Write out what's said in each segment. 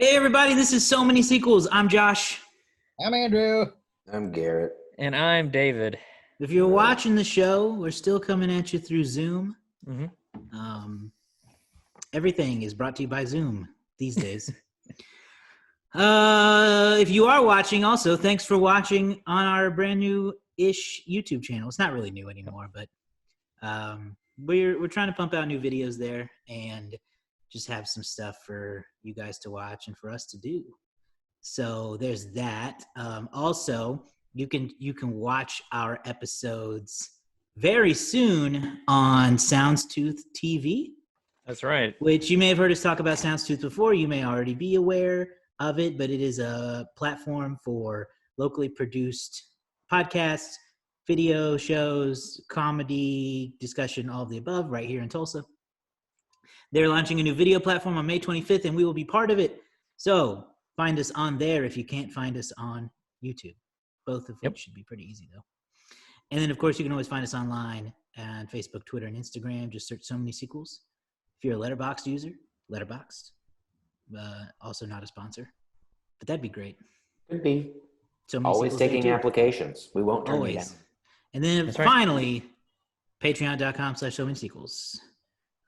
Hey everybody, this is So Many Sequels. I'm Josh. I'm Andrew. I'm Garrett. And I'm David. If you're watching the show, we're still coming at you through Zoom. Everything is brought to you by Zoom these days. If you are watching, also, thanks for watching on our brand new-ish YouTube channel. It's not really new anymore, but we're trying to pump out new videos there and just have some stuff for you guys to watch and for us to do. So there's that. Also, you can watch our episodes very soon on SoundsTooth TV. That's right. Which you may have heard us talk about SoundsTooth before. You may already be aware of it, but it is a platform for locally produced podcasts, video shows, comedy, discussion, all of the above right here in Tulsa. They're launching a new video platform on May 25th, and we will be part of it. So find us on there if you can't find us on YouTube. Both of which should be pretty easy, though. And then, of course, you can always find us online on Facebook, Twitter, and Instagram. Just search So Many Sequels. If you're a Letterboxd user, Letterboxd. Also not a sponsor, but that'd be great. Could be. So always taking applications. We won't turn you down. And then finally, patreon.com/so-many-sequels.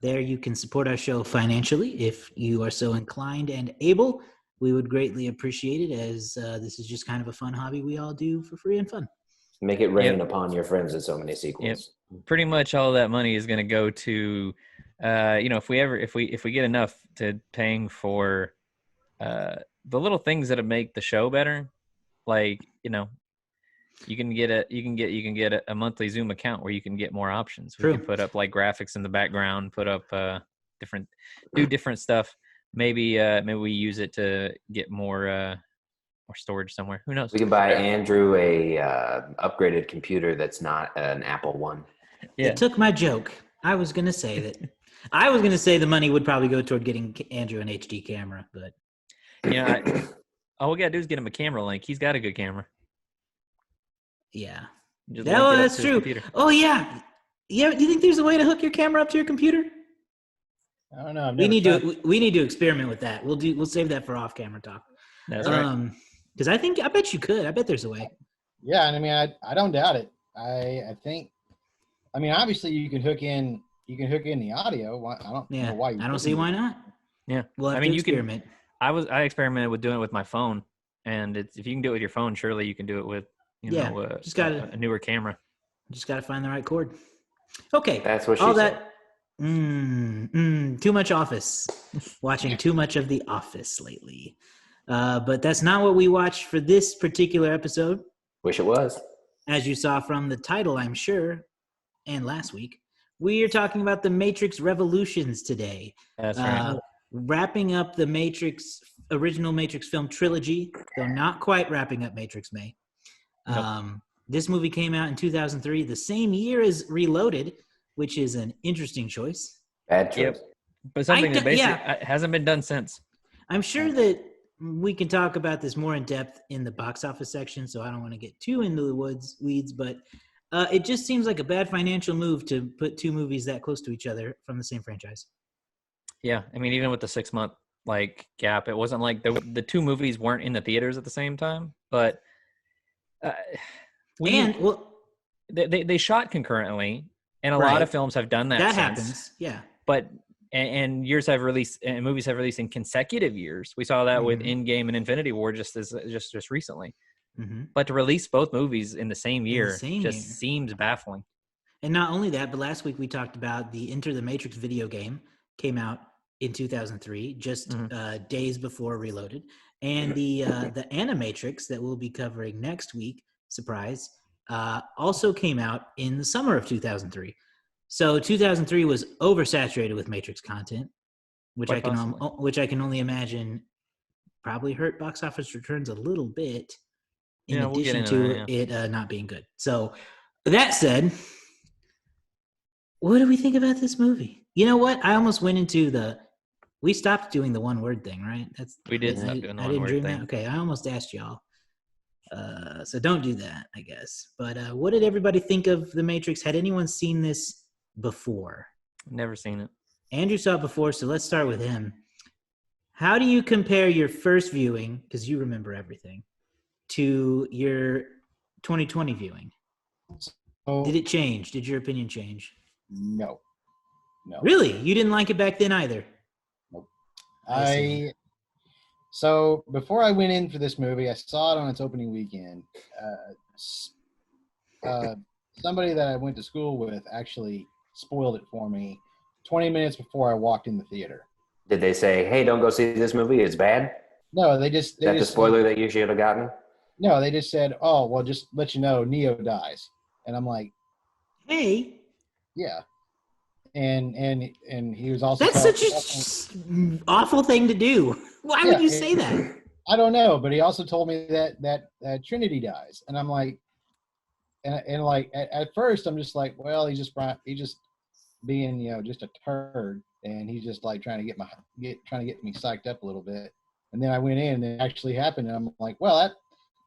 There you can support our show financially if you are so inclined and able. We would greatly appreciate it, as this is just kind of a fun hobby we all do for free and fun. Make it rain upon your friends at So Many Sequels. Pretty much all of that money is going to go to, if we get enough to paying for the little things that make the show better, like you can get a monthly Zoom account where you can get more options. We can put up like graphics in the background, put up different stuff. Maybe we use it to get more storage somewhere. Who knows? We can buy Andrew a upgraded computer that's not an Apple one. Yeah. It took my joke. I was gonna say that. I was gonna say the money would probably go toward getting Andrew an HD camera, but all we gotta do is get him a camera link. He's got a good camera. Yeah, that's true. Oh yeah. Do you think there's a way to hook your camera up to your computer? I don't know. We need to experiment with that. We'll save that for off-camera talk. That's right. Because I bet you could. I bet there's a way. Yeah, and I mean, I don't doubt it. I think. I mean, obviously, you can hook in the audio. I don't know why. I don't see why not. Yeah. Well, I mean, you experiment. I experimented with doing it with my phone, and if you can do it with your phone, surely you can do it with just got a newer camera. Just got to find the right cord. Okay. That's what she said. Too much Office. Watching too much of The Office lately. But that's not what we watched for this particular episode. Wish it was. As you saw from the title, I'm sure, and last week, we are talking about The Matrix Revolutions today. That's right. Wrapping up the original Matrix film trilogy, though not quite wrapping up Matrix May. Nope. This movie came out in 2003, the same year as Reloaded, which is an interesting choice. Bad choice. Yep. But something that basically hasn't been done since. I'm sure that we can talk about this more in depth in the box office section, so I don't want to get too into the weeds, but it just seems like a bad financial move to put two movies that close to each other from the same franchise. Yeah, I mean, even with the 6-month gap, it wasn't like the two movies weren't in the theaters at the same time, but they shot concurrently, and a lot of films have done that. That happens, yeah. But and movies have released in consecutive years. We saw that with Endgame and Infinity War just recently. Mm-hmm. But to release both movies in the same year seems baffling. And not only that, but last week we talked about the Enter the Matrix video game came out in 2003, just days before Reloaded, and the Animatrix that we'll be covering next week, surprise, also came out in the summer of 2003. So 2003 was oversaturated with Matrix content, which I can only imagine probably hurt box office returns a little bit. In addition to it not being good. So that said, what do we think about this movie? You know what? I almost went into we stopped doing the one word thing, right? We did stop doing the one word thing. Okay, I almost asked y'all. So don't do that, I guess. But what did everybody think of The Matrix? Had anyone seen this before? Never seen it. Andrew saw it before, so let's start with him. How do you compare your first viewing, because you remember everything, to your 2020 viewing? So, Did it change? Did your opinion change? no. Really? You didn't like it back then either? Nope. I see. So before I went in for this movie, I saw it on its opening weekend. Somebody that I went to school with actually spoiled it for me 20 minutes before I walked in the theater. Did they say, "Hey, don't go see this movie. It's bad"? No, Is that the spoiler that you should have gotten? No, they just said, "Oh, well, just let you know, Neo dies," and I'm like, Hey, "Yeah," and he was also that's such an awful thing to do. Why would you say that? I don't know, but he also told me that Trinity dies, and I'm like, and like at first I'm just like, well, he's just being just a turd, and he's just like trying to get me psyched up a little bit. And then I went in and it actually happened, and I'm like, well, that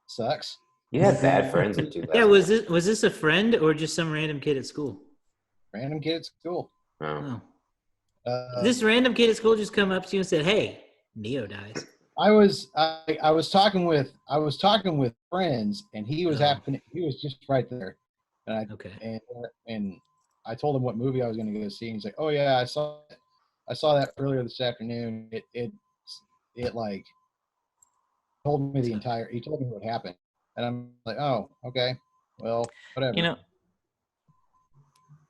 sucks. You had bad friends in 2000. Yeah, was this a friend or just some random kid at school? Random kid at school. Oh. This random kid at school just come up to you and said, "Hey, Neo dies." I was talking with friends, and he was he was just right there, and and I told him what movie I was going to go see, and he's like, "Oh yeah, I saw that earlier this afternoon." It like told me he told me what happened, and I'm like, "Oh, okay, well, whatever."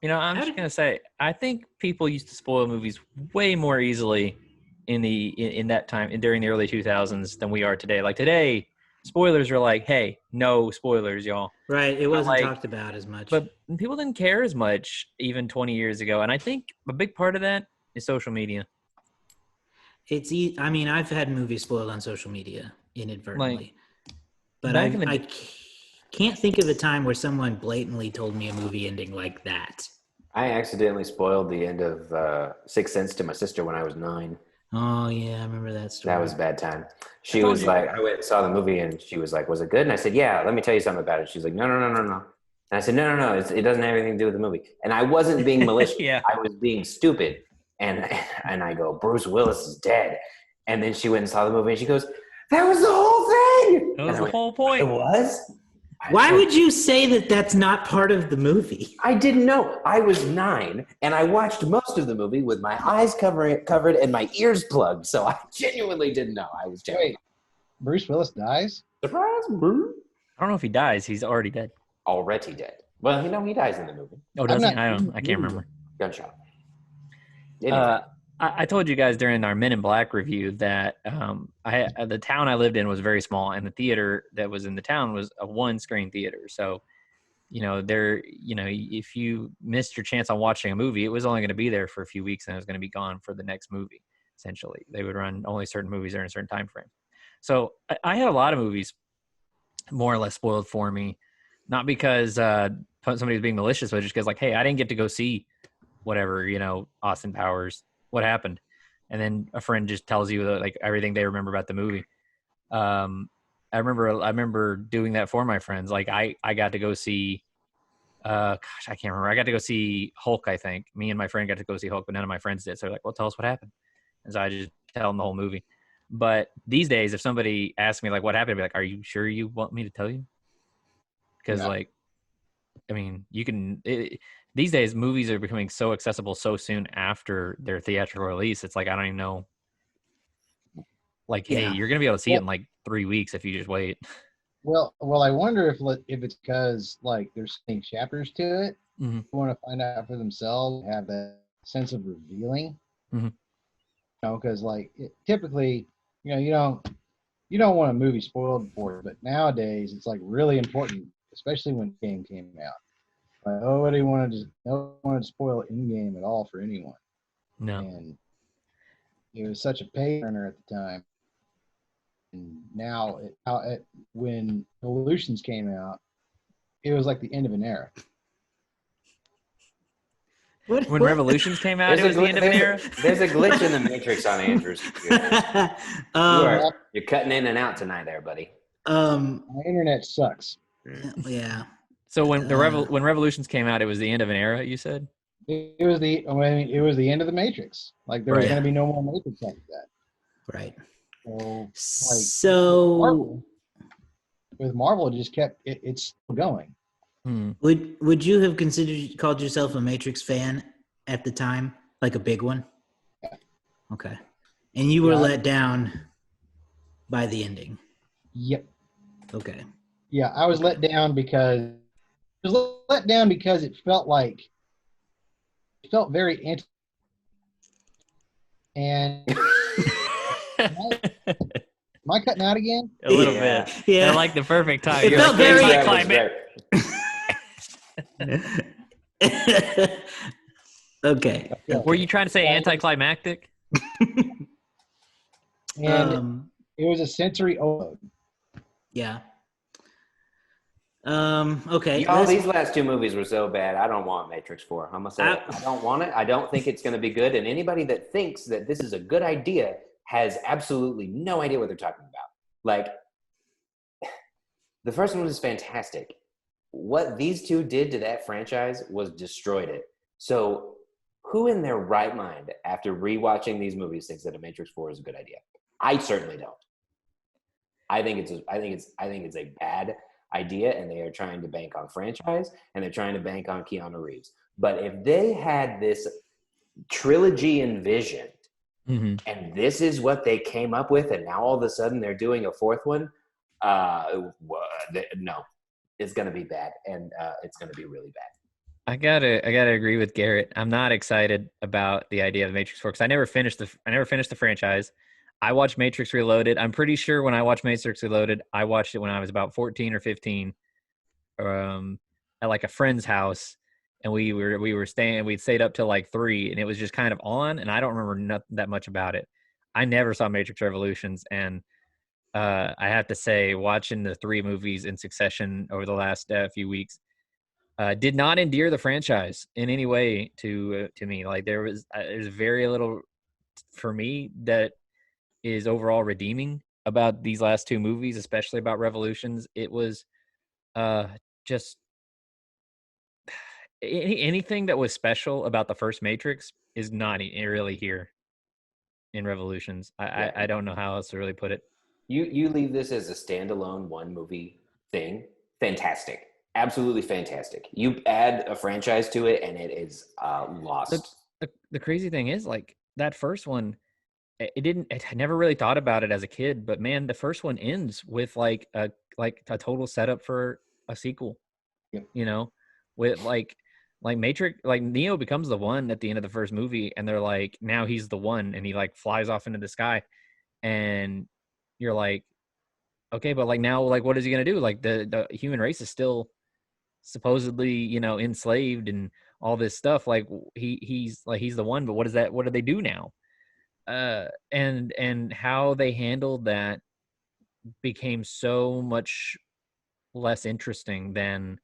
I'm just gonna say, I think people used to spoil movies way more easily in that time during the early 2000s than we are today. Like today, spoilers are like, "Hey, no spoilers, y'all." Right. It wasn't talked about as much. But people didn't care as much even 20 years ago, and I think a big part of that is social media. I mean, I've had movies spoiled on social media inadvertently, but I can't think of a time where someone blatantly told me a movie ending like that. I accidentally spoiled the end of Sixth Sense to my sister when I was 9. Oh yeah, I remember that story. That was a bad time. She was like, I went and saw the movie, and she was like, "Was it good?" And I said, "Yeah, let me tell you something about it." She's like, "No. And I said, No, it doesn't have anything to do with the movie." And I wasn't being malicious. Yeah. I was being stupid. And I go, "Bruce Willis is dead." And then she went and saw the movie, and she goes, "That was the whole thing." That was the whole point. It was? Why would you say that that's not part of the movie? I didn't know. I was 9, and I watched most of the movie with my eyes covered and my ears plugged. So I genuinely didn't know. I was terrified. Wait, Bruce Willis dies? Surprise, Bruce. I don't know if he dies. He's already dead. Already dead. Well, he dies in the movie. Oh, does he? I can't remember. Gunshot. Anyway. I told you guys during our Men in Black review that the town I lived in was very small, and the theater that was in the town was a one-screen theater. So, if you missed your chance on watching a movie, it was only going to be there for a few weeks, and it was going to be gone for the next movie. Essentially, they would run only certain movies during a certain time frame. So I had a lot of movies more or less spoiled for me, not because somebody was being malicious, but just because, like, hey, I didn't get to go see whatever, Austin Powers. What happened? And then a friend just tells you like everything they remember about the movie. I remember doing that for my friends. Like I got to go see, I can't remember. I got to go see Hulk. I think me and my friend got to go see Hulk, but none of my friends did. So they're like, "Well, tell us what happened." And so I just tell them the whole movie. But these days, if somebody asks me like what happened, I'd be like, "Are you sure you want me to tell you?" Because you can. These days, movies are becoming so accessible so soon after their theatrical release. It's like, I don't even know. Like, hey, you're going to be able to see it in like 3 weeks if you just wait. Well, I wonder if it's because like there's so many chapters to it. Mm-hmm. People want to find out for themselves, have that sense of revealing. Mm-hmm. Because typically, you don't want a movie spoiled for it, but nowadays it's like really important, especially when the game came out. Nobody wanted to spoil in-game at all for anyone. No. And it was such a page turner at the time. And now, when Evolutions came out, it was like the end of an era. When Revolutions came out, it was the end of an era? There's a glitch in the Matrix on Andrew's computer. You're cutting in and out tonight there, buddy. My internet sucks. Yeah. So when Revolutions came out, it was the end of an era, you said? It was the end of the Matrix. Like there was going to be no more Matrix after that. Right. So with Marvel, it just kept it's still going. Would you have called yourself a Matrix fan at the time, like a big one? Yeah. Okay. And you were let down by the ending. Yep. Okay. Yeah, I was let down because it felt very anti. And am I cutting out again? A little bit. Yeah. They're like the perfect time. It felt very anticlimactic. Okay. Were you trying to say anticlimactic? And it was a sensory overload. Yeah. Okay. Y'all, these last two movies were so bad. I don't want Matrix 4. I'm gonna say I don't want it. I don't think it's gonna be good. And anybody that thinks that this is a good idea has absolutely no idea what they're talking about. Like, the first one was fantastic. What these two did to that franchise was destroyed it. So, who in their right mind, after rewatching these movies, thinks that a Matrix 4 is a good idea? I certainly don't. I think it's a bad idea, and they are trying to bank on franchise, and they're trying to bank on Keanu Reeves. But if they had this trilogy envisioned, and this is what they came up with, and now all of a sudden they're doing a fourth one, no, it's going to be bad, and it's going to be really bad. I gotta agree with Garrett. I'm not excited about the idea of the Matrix 4 because I never finished the franchise. I watched Matrix Reloaded. I'm pretty sure when I watched Matrix Reloaded, I watched it when I was about 14 or 15, at like a friend's house, and we'd stayed up till like 3, and it was just kind of on, and I don't remember that much about it. I never saw Matrix Revolutions, and I have to say, watching the 3 movies in succession over the last few weeks did not endear the franchise in any way to me. Like there's very little for me that is overall redeeming about these last 2 movies, especially about Revolutions. It was just anything that was special about the first Matrix is not really here in Revolutions. I don't know how else to really put it. You leave this as a standalone 1 movie thing, fantastic. Absolutely fantastic. You add a franchise to it, and it is lost. The crazy thing is, like, that first one, I never really thought about it as a kid, but man, the first one ends with like a total setup for a sequel. Yep. You know, with like Matrix, like Neo becomes the one at the end of the first movie, and they're like, now he's the one, and he like flies off into the sky, and you're like, okay, but like now, like, what is he gonna do? Like the human race is still supposedly, enslaved and all this stuff. Like he's the one, but what do they do now? And how they handled that became so much less interesting than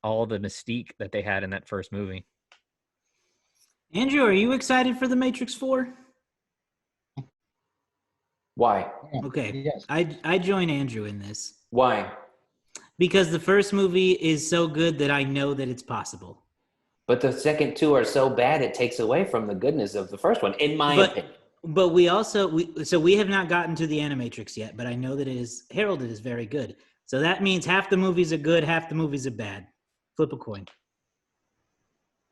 all the mystique that they had in that first movie. Andrew, are you excited for the Matrix 4? Why? Okay. Yes. I join Andrew in this. Why? Because the first movie is so good that I know that it's possible. But the second 2 are so bad, it takes away from the goodness of the first one, in my opinion. But we have not gotten to the Animatrix yet, but I know that it is heralded as very good. So that means half the movies are good, half the movies are bad. Flip a coin.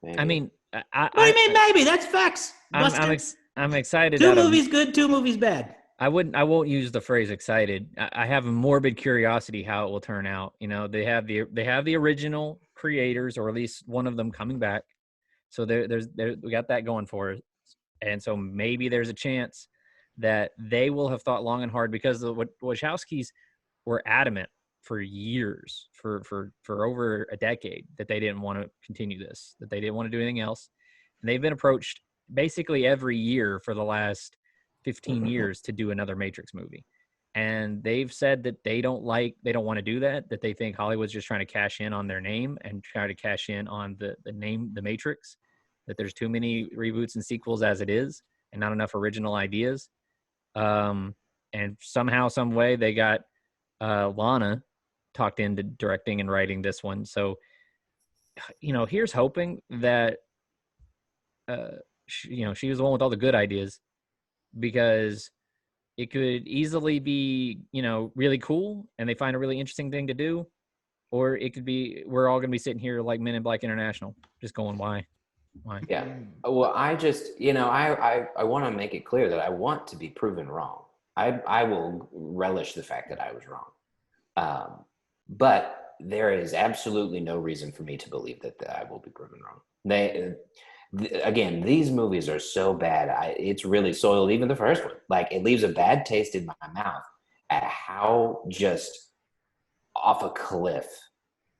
Maybe. I mean, What do you mean maybe? That's facts. I'm excited. 2 movies good, 2 movies bad. I won't use the phrase excited. I have a morbid curiosity how it will turn out. They have the original creators, or at least one of them, coming back. So we got that going for us. And so maybe there's a chance that they will have thought long and hard, because the Wachowskis were adamant for years, for over a decade, that they didn't want to continue this, that they didn't want to do anything else. And they've been approached basically every year for the last 15 years to do another Matrix movie. And they've said that they don't want to do that they think Hollywood's just trying to cash in on their name and try to cash in on the name, The Matrix, that there's too many reboots and sequels as it is, and not enough original ideas. And somehow, some way, they got Lana talked into directing and writing this one. So, here's hoping that, she was the one with all the good ideas, because It could easily be, really cool and they find a really interesting thing to do. Or it could be, we're all going to be sitting here like Men in Black International, just going, why? Yeah. Well, I just, I want to make it clear that I want to be proven wrong. I will relish the fact that I was wrong. But there is absolutely no reason for me to believe that I will be proven wrong. Again, these movies are so bad. It's really soiled even the first one. Like, it leaves a bad taste in my mouth at how just off a cliff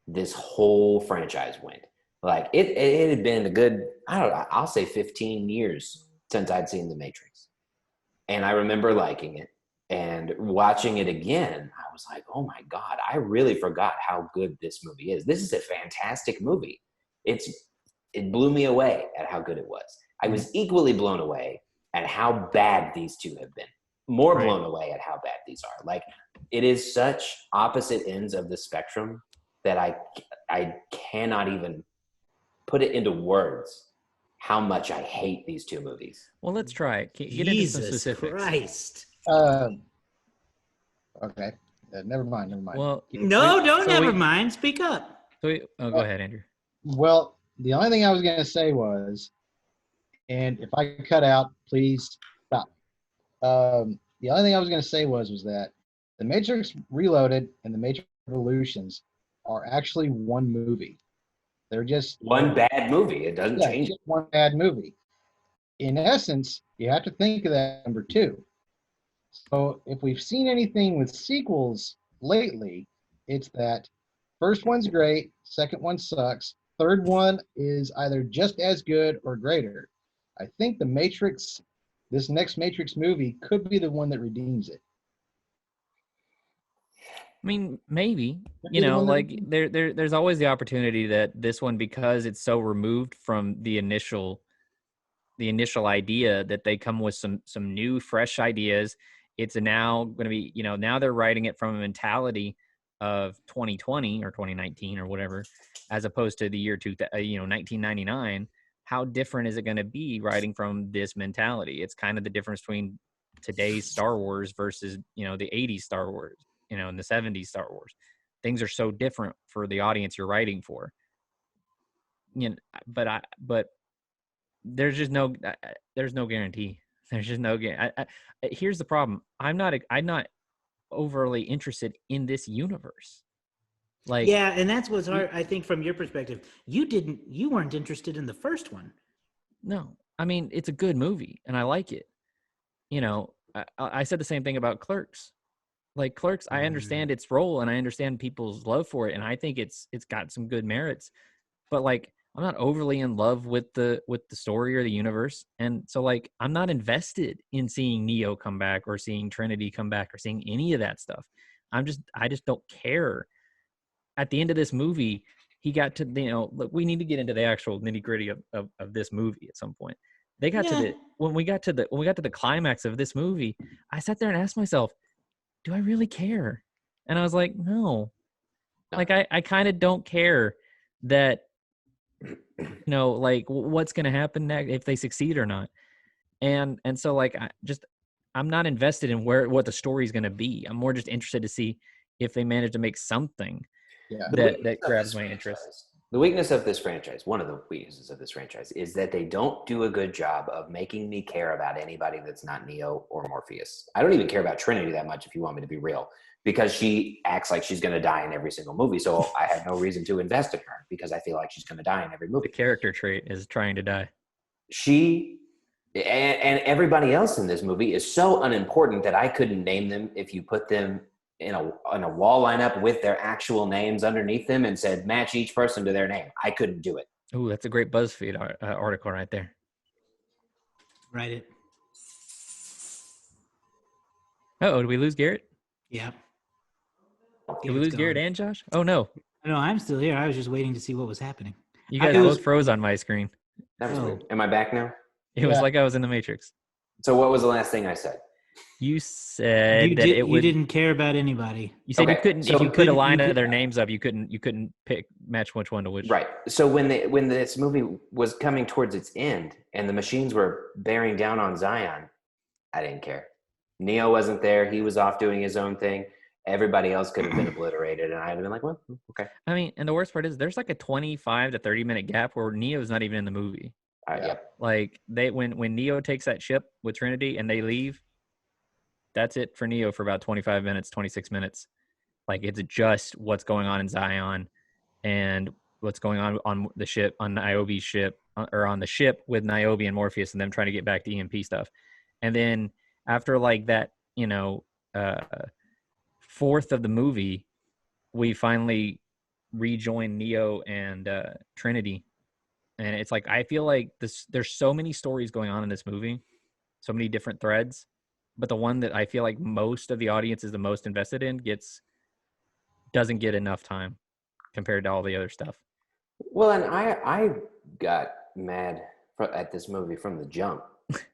this whole franchise went. Like, it had been a good, I don't know, I'll say 15 years since I'd seen The Matrix. And I remember liking it, and watching it again, I was like, oh my God, I really forgot how good this movie is. This is a fantastic movie. It blew me away at how good it was. I was equally blown away at how bad these two have been. More blown away at how bad these are. Like, it is such opposite ends of the spectrum that I cannot even put it into words how much I hate these two movies. Well, let's try it. Get Jesus into some specifics. Christ. Okay. Never mind. Well, never mind. Speak up. Go ahead, Andrew. Well, the only thing I was going to say was, and if I cut out, please stop. The only thing I was going to say was that The Matrix Reloaded and The Matrix Revolutions are actually one movie. They're just one bad movie. It doesn't change. Just one bad movie. In essence, you have to think of that number two. So if we've seen anything with sequels lately, it's that first one's great, second one sucks, third one is either just as good or greater. I think The Matrix, this next Matrix movie, could be the one that redeems it. I mean, maybe, like there's always the opportunity that this one, because it's so removed from the initial idea, that they come with some new, fresh ideas. It's now going to be, now they're writing it from a mentality of 2020 or 2019 or whatever, as opposed to the year 1999. How different is it going to be writing from this mentality? It's kind of the difference between today's Star Wars versus, the 80s Star Wars, and the 70s Star Wars. Things are so different for the audience you're writing for. But there's just no guarantee. There's just no guarantee. Here's the problem. I'm not overly interested in this universe. Like, yeah, and that's what's hard. I think from your perspective, you weren't interested in the first one. No, I mean, it's a good movie and I like it. I said the same thing about Clerks. Like, Clerks, I understand its role and I understand people's love for it, and I think it's got some good merits. But like, I'm not overly in love with the story or the universe, and so like, I'm not invested in seeing Neo come back or seeing Trinity come back or seeing any of that stuff. I just don't care. At the end of this movie, he got to, look, we need to get into the actual nitty gritty of this movie at some point. They got to when we got to the climax of this movie, I sat there and asked myself, do I really care? And I was like, no. Like, I kind of don't care that, like, what's going to happen next, if they succeed or not. And so like, I'm not invested in what the story is going to be. I'm more just interested to see if they manage to make something that grabs my interest. The weakness of this franchise, one of the weaknesses of this franchise, is that they don't do a good job of making me care about anybody that's not Neo or Morpheus. I don't even care about Trinity that much, if you want me to be real, because she acts like she's going to die in every single movie. So I have no reason to invest in her, because I feel like she's going to die in every movie. The character trait is trying to die. She and everybody else in this movie is so unimportant that I couldn't name them if you put them in a wall lineup with their actual names underneath them and said, match each person to their name. I couldn't do it. Oh, that's a great BuzzFeed article right there. Write it. Oh, did we lose Garrett? Yeah. Did we lose Garrett and Josh? Oh, no. No, I'm still here. I was just waiting to see what was happening. You guys both froze on my screen. That was weird. Am I back now? It was like I was in the Matrix. So what was the last thing I said? You said you didn't care about anybody. You said you couldn't, if you put a line of their names up, you couldn't match which one to which. Right. So when this movie was coming towards its end and the machines were bearing down on Zion, I didn't care. Neo wasn't there. He was off doing his own thing. Everybody else could have been obliterated, and I'd have been like, well, okay. I mean, and the worst part is there's like a 25 to 30-minute gap where Neo's not even in the movie. Yep. Like when Neo takes that ship with Trinity and they leave, that's it for Neo for about 25 minutes, 26 minutes. Like it's just what's going on in Zion and what's going on the ship, on Niobe's ship, or on the ship with Niobe and Morpheus and them trying to get back to EMP stuff. And then after like that, fourth of the movie, we finally rejoin Neo and Trinity. And it's like, I feel like there's so many stories going on in this movie, so many different threads, but the one that I feel like most of the audience is the most invested in doesn't get enough time compared to all the other stuff. Well, and I got mad at this movie from the jump.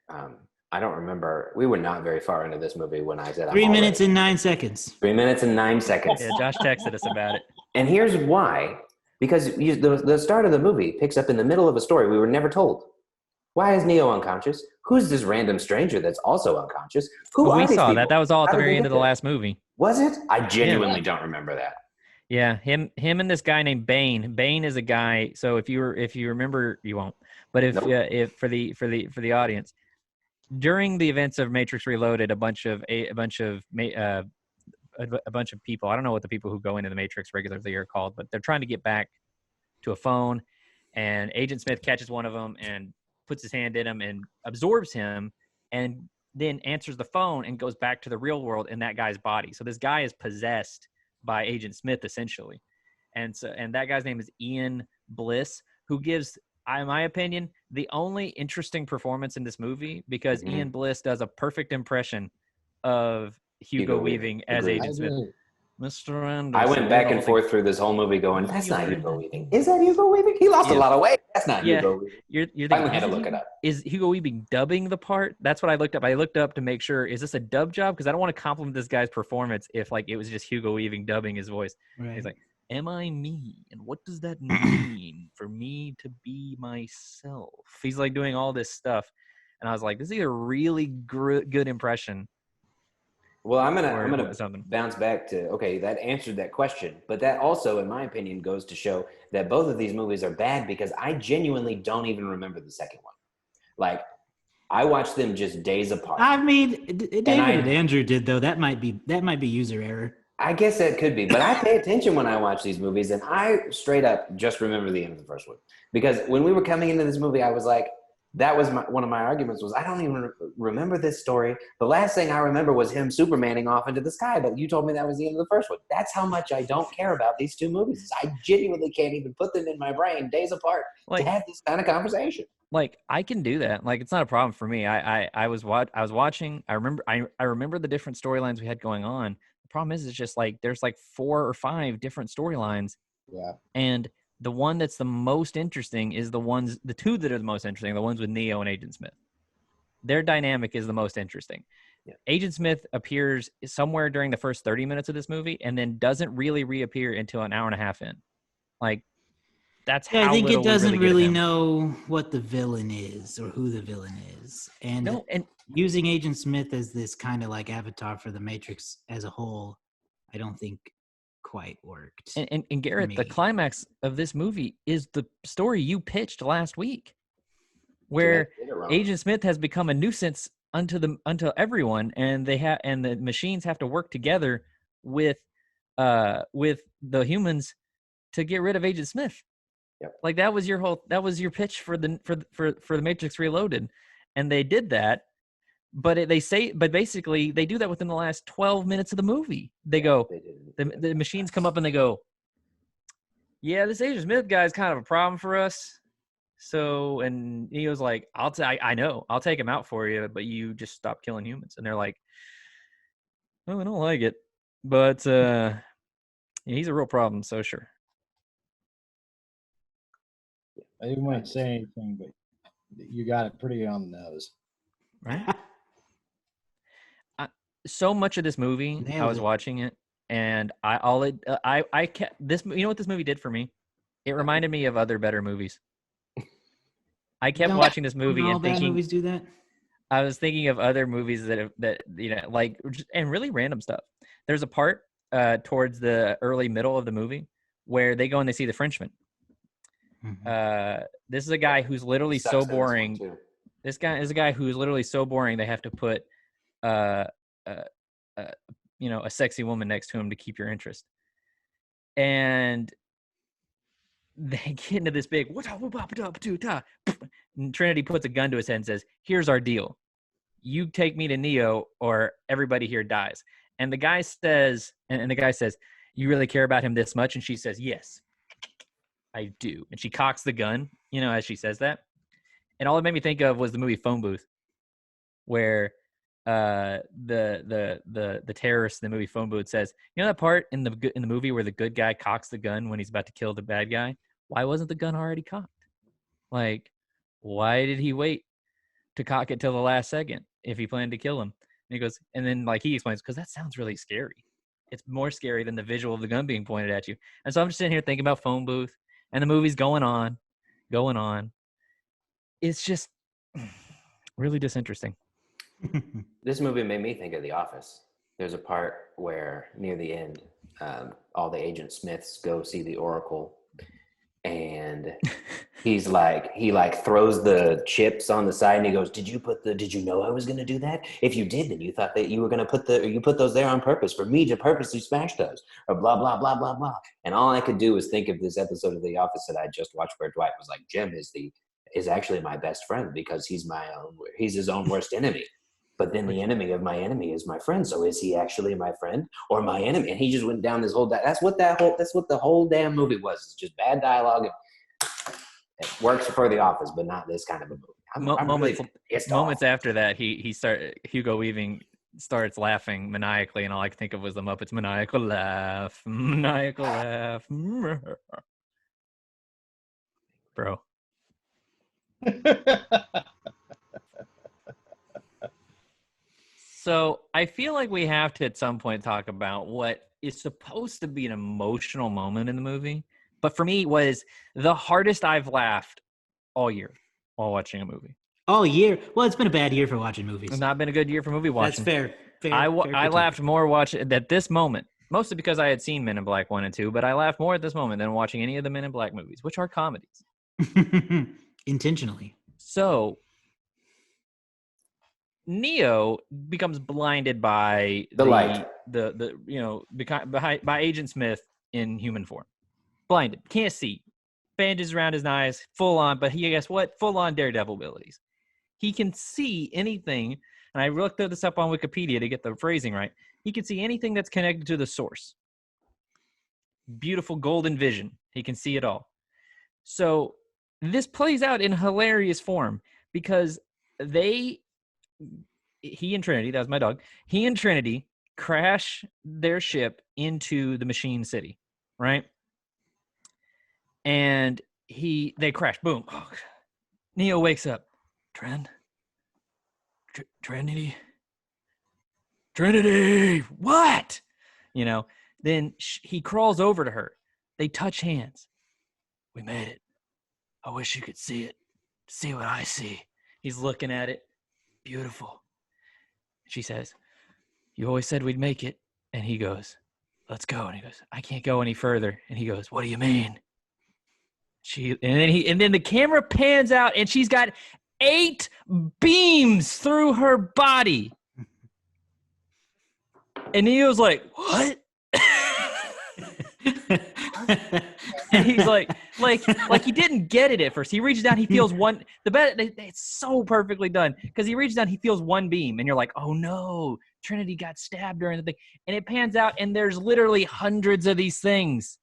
I don't remember. We were not very far into this movie when I said 3 minutes and 9 seconds. 3 minutes and 9 seconds. Yeah, Josh texted us about it. And here's why. Because the start of the movie picks up in the middle of a story we were never told. Why is Neo unconscious? Who's this random stranger that's also unconscious? Who are we these saw people? that. That was all at How the did very they end get of the there? last movie. Was it? I genuinely don't remember that. Yeah, him and this guy named Bane. Bane is a guy. So if you remember, you won't. But if for the audience, during the events of Matrix Reloaded, a bunch of people. I don't know what the people who go into the Matrix regularly are called, but they're trying to get back to a phone, and Agent Smith catches one of them and puts his hand in him and absorbs him, and then answers the phone and goes back to the real world in that guy's body. So this guy is possessed by Agent Smith essentially, and that guy's name is Ian Bliss, who gives, in my opinion, the only interesting performance in this movie, because Ian Bliss does a perfect impression of Hugo Weaving as Agent Smith. Mr. Anderson. I went back and forth through this whole movie going, that's not Hugo Weaving. Is that Hugo Weaving? He lost a lot of weight. That's not Hugo Weaving. You're thinking, Finally had to look it up. Is Hugo Weaving dubbing the part? That's what I looked up. I looked up to make sure, is this a dub job? Because I don't want to compliment this guy's performance if like it was just Hugo Weaving dubbing his voice. Right. He's like, am I me? And what does that mean for me to be myself? He's like doing all this stuff. And I was like, this is a really good impression. Well, I'm gonna bounce back to, okay, that answered that question, but that also, in my opinion, goes to show that both of these movies are bad because I genuinely don't even remember the second one. Like, I watched them just days apart. I mean, David and Andrew did though. That might be user error. I guess that could be, but I pay attention when I watch these movies, and I straight up just remember the end of the first one, because when we were coming into this movie, I was like, that was one of my arguments was I don't even remember this story. The last thing I remember was him Supermaning off into the sky, but you told me that was the end of the first one. That's how much I don't care about these two movies. I genuinely can't even put them in my brain days apart to have this kind of conversation. Like, I can do that. Like, it's not a problem for me. I was watching. I remember the different storylines we had going on. The problem is, it's just like there's like 4 or 5 different storylines. Yeah. And the one that's the most interesting is the two that are the most interesting, the ones with Neo and Agent Smith. Their dynamic is the most interesting. Yeah. Agent Smith appears somewhere during the first 30 minutes of this movie and then doesn't really reappear until an hour and a half in. Like, that's how I think it doesn't really know what the villain is or who the villain is. And using Agent Smith as this kind of like avatar for the Matrix as a whole, I don't think quite worked. And Garrett, the climax of this movie is the story you pitched last week, where Agent Smith has become a nuisance unto everyone, and the machines have to work together with the humans to get rid of Agent Smith. Yep. Like that was your pitch for the Matrix Reloaded, and they did that. But basically they do that within the last 12 minutes of the movie. They go, the machines come up and they go, yeah, this Agent Smith guy is kind of a problem for us. So, and he was like, I know, I'll take him out for you, but you just stop killing humans. And they're like, oh, I don't like it, but yeah, he's a real problem. So sure. I didn't want to say anything, but you got it pretty on the nose. Right? So much of this movie, I was watching it, and I kept this. You know what this movie did for me? It reminded me of other better movies. I kept watching this movie and thinking, movies do that. I was thinking of other movies like, and really random stuff. There's a part towards the early middle of the movie where they go and they see the Frenchman. This is a guy who's literally so boring. This guy is a guy who's literally so boring they have to put a sexy woman next to him to keep your interest. And they get into this big and Trinity puts a gun to his head and says, "Here's our deal. You take me to Neo or everybody here dies." And the guy says, "You really care about him this much?" And she says, "Yes, I do." And she cocks the gun, as she says that. And all it made me think of was the movie Phone Booth, where the terrorist in the movie Phone Booth says, that part in the movie where the good guy cocks the gun when he's about to kill the bad guy? Why wasn't the gun already cocked? Like, why did he wait to cock it till the last second if he planned to kill him? And he goes, and then he explains, because that sounds really scary. It's more scary than the visual of the gun being pointed at you. And so I'm just sitting here thinking about Phone Booth, and the movie's going on. It's just really disinteresting. This movie made me think of The Office. There's a part where near the end, all the Agent Smiths go see the Oracle, and he throws the chips on the side and he goes, did you know I was going to do that? If you did, then you thought that you were going to you put those there on purpose for me to purposely smash those, or blah, blah, blah, blah, blah. And all I could do was think of this episode of The Office that I just watched where Dwight was like, Jim is actually my best friend because he's his own worst enemy. But then the enemy of my enemy is my friend. So is he actually my friend or my enemy? And he just went down this whole. That's what the whole damn movie was. It's just bad dialogue. It works for The Office, but not this kind of a movie. Moments after that, Hugo Weaving starts laughing maniacally, and all I could think of was the Muppets maniacal laugh, bro. So I feel like we have to at some point talk about what is supposed to be an emotional moment in the movie, but for me was the hardest I've laughed all year while watching a movie. All year? Well, it's been a bad year for watching movies. It's not been a good year for movie watching. That's fair. I laughed more watching at this moment, mostly because I had seen Men in Black 1 and 2, but I laughed more at this moment than watching any of the Men in Black movies, which are comedies. Intentionally. So Neo becomes blinded by the light, by Agent Smith in human form. Blinded, can't see, bandages around his eyes, full on. But guess what? Full on Daredevil abilities. He can see anything, and I looked this up on Wikipedia to get the phrasing right. He can see anything that's connected to the source. Beautiful golden vision. He can see it all. So this plays out in hilarious form because he and Trinity, that was my dog, he and Trinity crash their ship into the Machine City, right? And they crash, boom. Oh, Neo wakes up. Trinity, what? Then he crawls over to her. They touch hands. We made it. I wish you could see it. See what I see. He's looking at it. Beautiful. She says, you always said we'd make it. And he goes, let's go. And he goes, I can't go any further. And he goes, what do you mean? And then the camera pans out and she's got 8 beams through her body. And Neo's like, what? And he's like he didn't get it at first. He reaches down, he feels one. It's so perfectly done because he reaches down, he feels one beam, and you're like, oh no, Trinity got stabbed during the thing. And it pans out, and there's literally hundreds of these things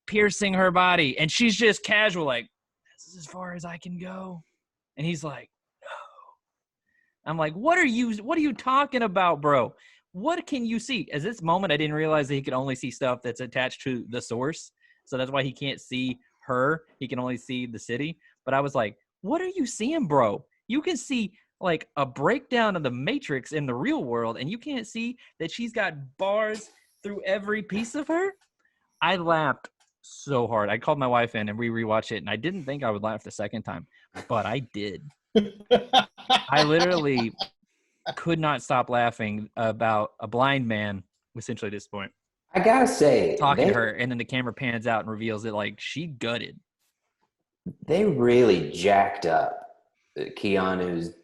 piercing her body, and she's just casual, like, this is as far as I can go. And he's like, no. I'm like, what are you talking about, bro? What can you see? At this moment, I didn't realize that he could only see stuff that's attached to the source. So that's why he can't see her. He can only see the city. But I was like, what are you seeing, bro? You can see like a breakdown of the Matrix in the real world, and you can't see that she's got bars through every piece of her? I laughed so hard. I called my wife in, and we rewatched it, and I didn't think I would laugh the second time, but I did. I literally could not stop laughing about a blind man, essentially at this point, I gotta say, talking to her, and then the camera pans out and reveals it like she gutted. they really jacked up Keanu's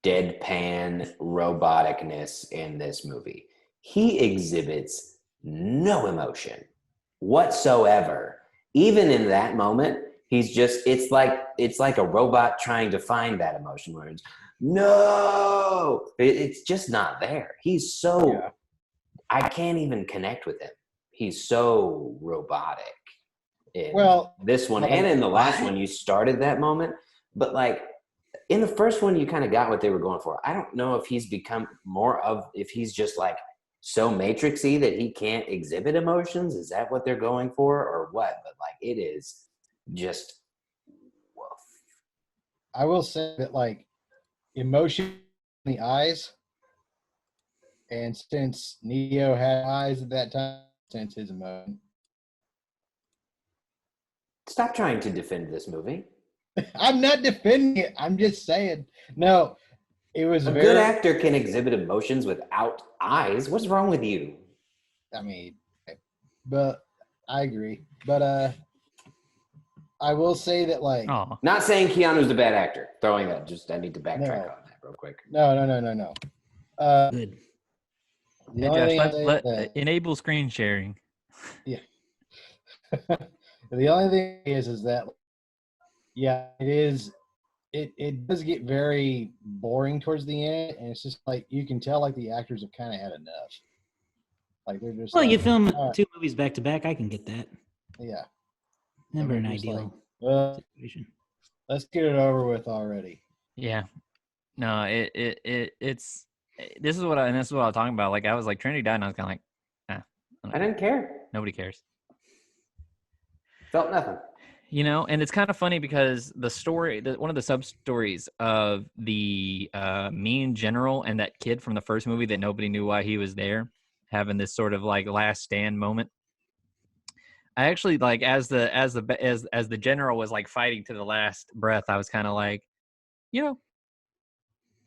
deadpan roboticness in this movie. He exhibits no emotion whatsoever. Even in that moment, he's just it's like a robot trying to find that emotion where it's no, it's just not there. He's so I can't even connect with him. He's so robotic in this one and in the last one. You started that moment, but like in the first one, you kind of got what they were going for. I don't know if he's become if he's just like so matrixy that he can't exhibit emotions. Is that what they're going for or what? But like, it is just woof. I will say that like emotion in the eyes, and since Neo had eyes at that time, since his emotion. Stop trying to defend this movie. I'm not defending it. I'm just saying. No, it was a good actor can exhibit emotions without eyes. What's wrong with you? I mean, but I agree. But I will say that like, not saying Keanu's a bad actor. Throwing that. Just I need to backtrack on that real quick. No. Good. The only thing enable screen sharing. Yeah. The only thing is that yeah, it is. It does get very boring towards the end, and it's just like you can tell like the actors have kind of had enough. Like they're just. Well, you film 2 movies back to back. I can get that. Yeah. Never an ideal situation. Let's get it over with already. Yeah. No, it's. This is what I was talking about. Like I was like Trinity died, and I was kind of like, I didn't care. Nobody cares. Felt nothing. You know, and it's kind of funny because the story, one of the sub stories of the mean general and that kid from the first movie that nobody knew why he was there, having this sort of like last stand moment. I actually like as the general was like fighting to the last breath, I was kind of like, you know,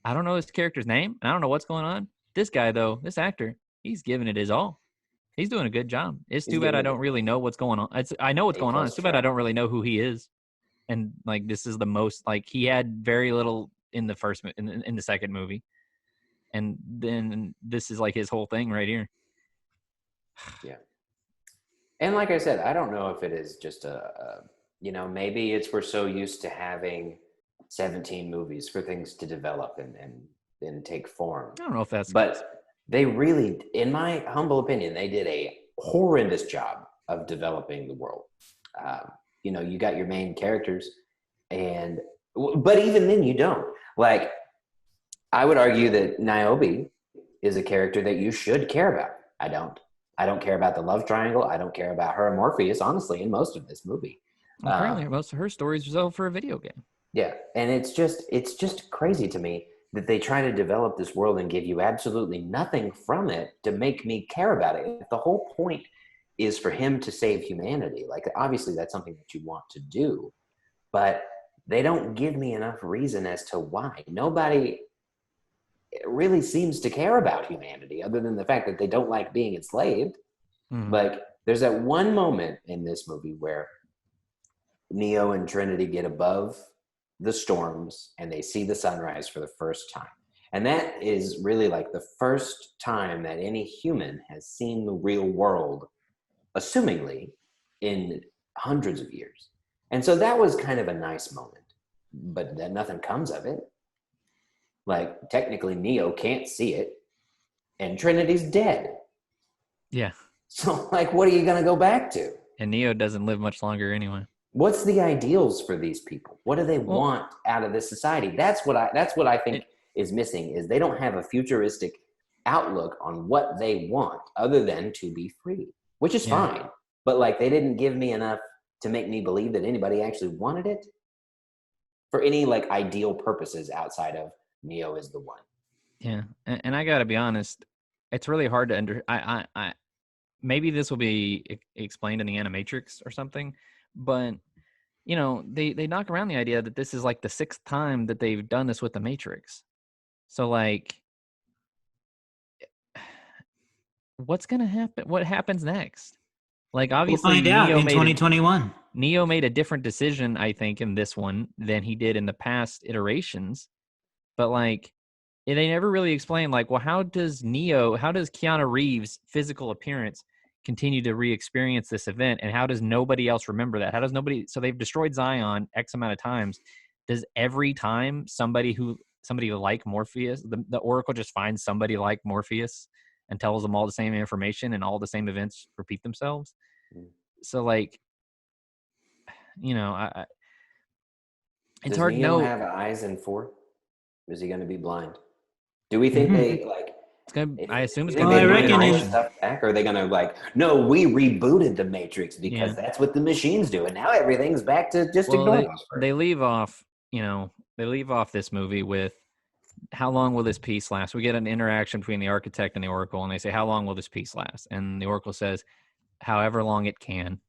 I don't know his character's name, and I don't know what's going on. This guy though, this actor, he's giving it his all. He's doing a good job. It's too bad I don't really know what's going on. I know what's going on. It's too bad I don't really know who he is. And like this is the most like he had very little in the first in the second movie, and then this is like his whole thing right here. Yeah. And like I said, I don't know if it is just maybe it's we're so used to having 17 movies for things to develop and take form. I don't know if that's but they really, in my humble opinion, they did a horrendous job of developing the world. You got your main characters, but even then you don't. Like, I would argue that Niobe is a character that you should care about. I don't care about the love triangle. I don't care about her and Morpheus, honestly, in most of this movie. Well, apparently, most of her stories result for a video game. Yeah, and it's just crazy to me that they try to develop this world and give you absolutely nothing from it to make me care about it. If the whole point is for him to save humanity, like obviously that's something that you want to do, but they don't give me enough reason as to why. Nobody really seems to care about humanity other than the fact that they don't like being enslaved. Like there's that one moment in this movie where Neo and Trinity get above the storms and they see the sunrise for the first time. And that is really like the first time that any human has seen the real world, assumingly, in hundreds of years. And so that was kind of a nice moment, but then nothing comes of it. Like technically Neo can't see it and Trinity's dead. Yeah. So like, what are you going to go back to? And Neo doesn't live much longer anyway. What's the ideals for these people? What do they want out of this society? That's what I think is missing, is they don't have a futuristic outlook on what they want other than to be free, which is fine. But like, they didn't give me enough to make me believe that anybody actually wanted it for any like ideal purposes outside of Neo is the one. Yeah. And I gotta be honest, it's really hard to I maybe this will be explained in the Animatrix or something, but you know, they knock around the idea that this is like the 6th time that they've done this with the Matrix. So like, what's gonna happen? What happens next? Like, We'll obviously, find out in 2021. Neo made a different decision, I think, in this one than he did in the past iterations. But like, they never really explain, like, well, how does Keanu Reeves' physical appearance continue to re-experience this event, and how does nobody else remember that? How does nobody? So they've destroyed Zion X amount of times. Does every time somebody like Morpheus, the Oracle just finds somebody like Morpheus and tells them all the same information, and all the same events repeat themselves? So like, you know, it's hard to know. Does Neo have eyes in 4? Is he going to be blind? Do we think they like? It's gonna. I assume it's Well, gonna be. I reckon all in- this stuff back, or are they going to like? No, we rebooted the Matrix because that's what the machines do, and now everything's back to just ignore those. They leave off. You know, they leave off this movie with how long will this peace last? We get an interaction between the architect and the Oracle, and they say, how long will this peace last? And the Oracle says, however long it can.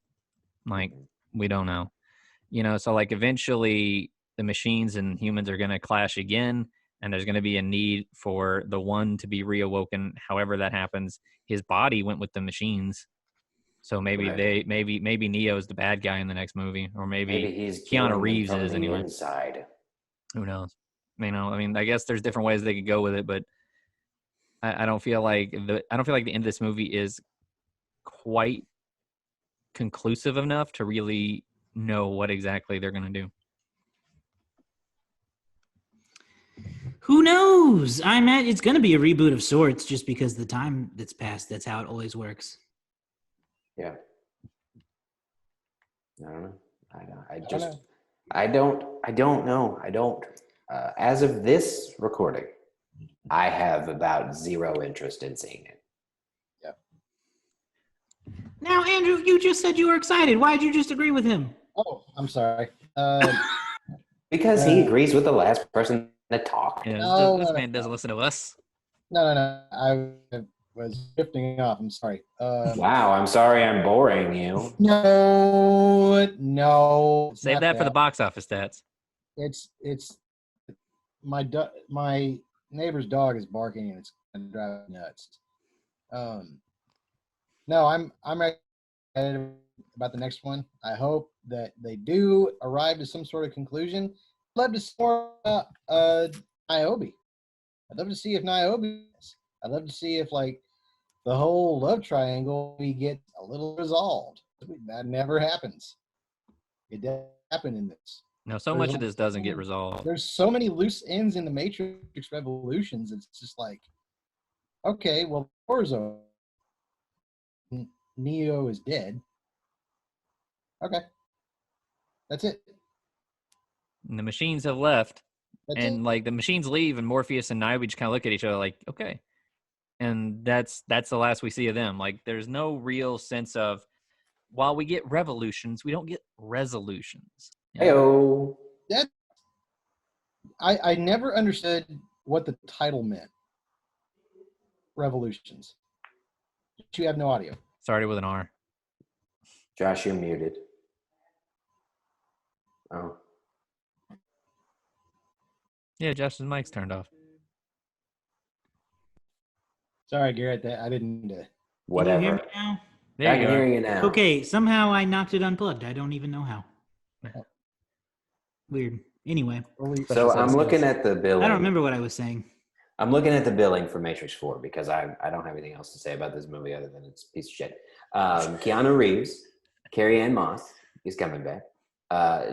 Like, we don't know. You know, so like eventually the machines and humans are going to clash again, and there's going to be a need for the one to be reawoken. However that happens, his body went with the machines. So maybe maybe Neo's the bad guy in the next movie, or maybe he's Keanu Reeves is anyway. anyway. Inside. Who knows? You know, I mean, I guess there's different ways they could go with it, but I don't feel like the end of this movie is quite conclusive enough to really know what exactly they're going to do. Who knows? It's going to be a reboot of sorts, just because the time that's passed. That's how it always works. Yeah. I don't know. I don't know. As of this recording, I have about zero interest in seeing it. Yep. Now, Andrew, you just said you were excited. Why did you just agree with him? Oh, I'm sorry. Because he agrees with the last person that talked. Yeah, this man doesn't listen to us. No. I was drifting off. I'm sorry. Wow, I'm sorry I'm boring you. No. Save that for the box office stats. It's my neighbor's dog is barking and it's driving me nuts. No, I'm excited about the next one. I hope that they do arrive to some sort of conclusion. I'd love to see more Niobe. I'd love to see if Niobe is. I'd love to see if like the whole love triangle we get a little resolved. That never happens. It doesn't happen in this. No, so much of this doesn't get resolved. There's so many loose ends in the Matrix Revolutions. It's just like, okay, well, war's over. Neo is dead. Okay. That's it. And the machines have left. That's and it. like the machines leave, and Morpheus and Niobe just kind of look at each other like, okay. And that's the last we see of them. Like, there's no real sense of, while we get revolutions, we don't get resolutions. Heyo. That I never understood what the title meant. Revolutions. You have no audio. Started with an R. Josh, you're muted. Oh. Yeah, Josh's mic's turned off. Sorry, Garrett. I didn't. Whatever. Can you hear me now? There I you can are. hear you now. Okay, somehow I knocked it unplugged. I don't even know how. Weird. Anyway. So I'm looking at the billing. I don't remember what I was saying. I'm looking at the billing for Matrix 4 because I don't have anything else to say about this movie other than it's a piece of shit. Keanu Reeves, Carrie-Anne Moss is coming back.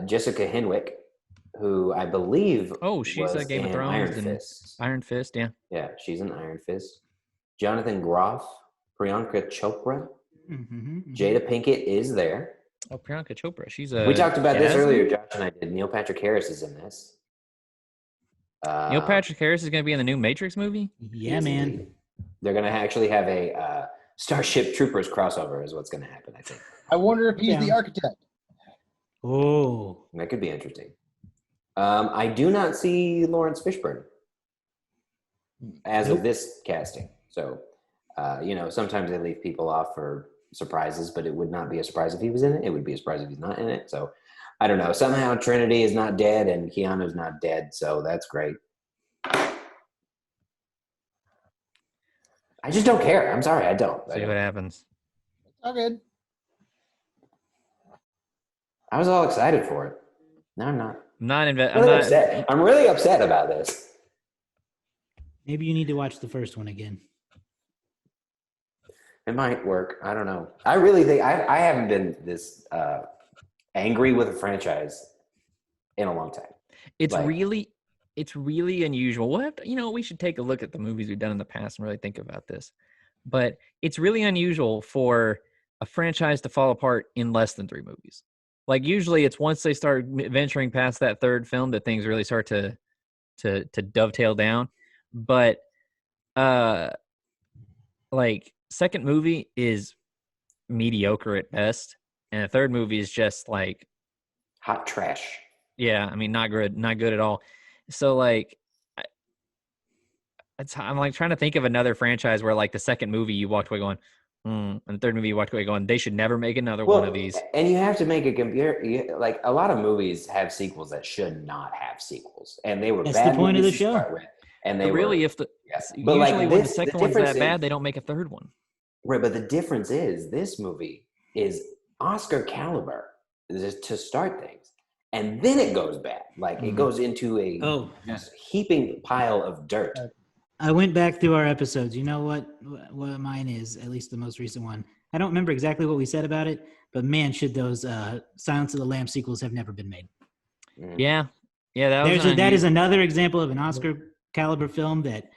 Jessica Henwick, who I believe she's a Game of Thrones Iron and Fist. Iron Fist, yeah. Yeah, she's in Iron Fist. Jonathan Groff, Priyanka Chopra, Jada Pinkett is there. Oh, Priyanka Chopra. She's We talked about this earlier, Josh and I did. Neil Patrick Harris is in this. Neil Patrick Harris is going to be in the new Matrix movie? Yeah, man. They're going to actually have a Starship Troopers crossover is what's going to happen, I think. I wonder if he's the architect. Oh. That could be interesting. I do not see Lawrence Fishburne as of this casting. So, sometimes they leave people off for surprises, but it would not be a surprise if he was in it. It would be a surprise if he's not in it. So I don't know. Somehow Trinity is not dead and Keanu's not dead, so that's great. I just don't care. I'm sorry, I don't. See what happens. All good. I was all excited for it. No, I'm not. Upset. I'm really upset about this. Maybe you need to watch the first one again. It might work. I don't know. I really think I haven't been this angry with a franchise in a long time. It's really unusual. We should take a look at the movies we've done in the past and really think about this. But it's really unusual for a franchise to fall apart in less than 3 movies. Like usually it's once they start venturing past that third film that things really start to dovetail down. But like second movie is mediocre at best, and the third movie is just like hot trash. Yeah, I mean, not good at all. So like, I'm like trying to think of another franchise where like the second movie you walked away going, and the third movie you walked away going, they should never make another one of these. And you have to make a compare. Like a lot of movies have sequels that should not have sequels, and they were That's bad the point of the movies to show. start with. And they really, were, if the yes. But usually like when this, the second the one's that difference bad, they don't make a third one. Right, but the difference is this movie is Oscar caliber to start things, and then it goes bad. Like it goes into a just heaping pile of dirt. I went back through our episodes. You know what mine is, at least the most recent one. I don't remember exactly what we said about it, but man, should those Silence of the Lambs sequels have never been made. Yeah. That is another example of an Oscar caliber film that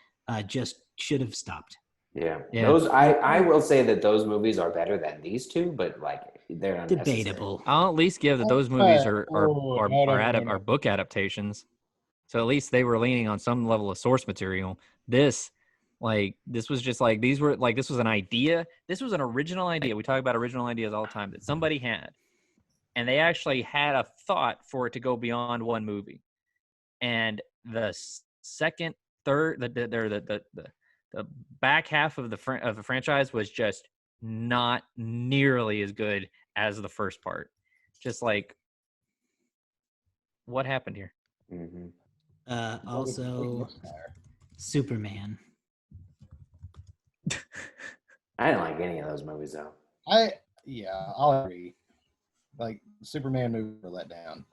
just should have stopped. Yeah. Those I will say that those movies are better than these two, but like they're debatable. I'll at least give that those movies are book adaptations. So at least they were leaning on some level of source material. This was just like this was an idea. This was an original idea. We talk about original ideas all the time that somebody had, and they actually had a thought for it to go beyond one movie. And the second, third, the back half of the franchise was just not nearly as good as the first part. Just like, what happened here? Mm-hmm. Also, Superman. I didn't like any of those movies though. I'll agree. Like Superman movies were let down.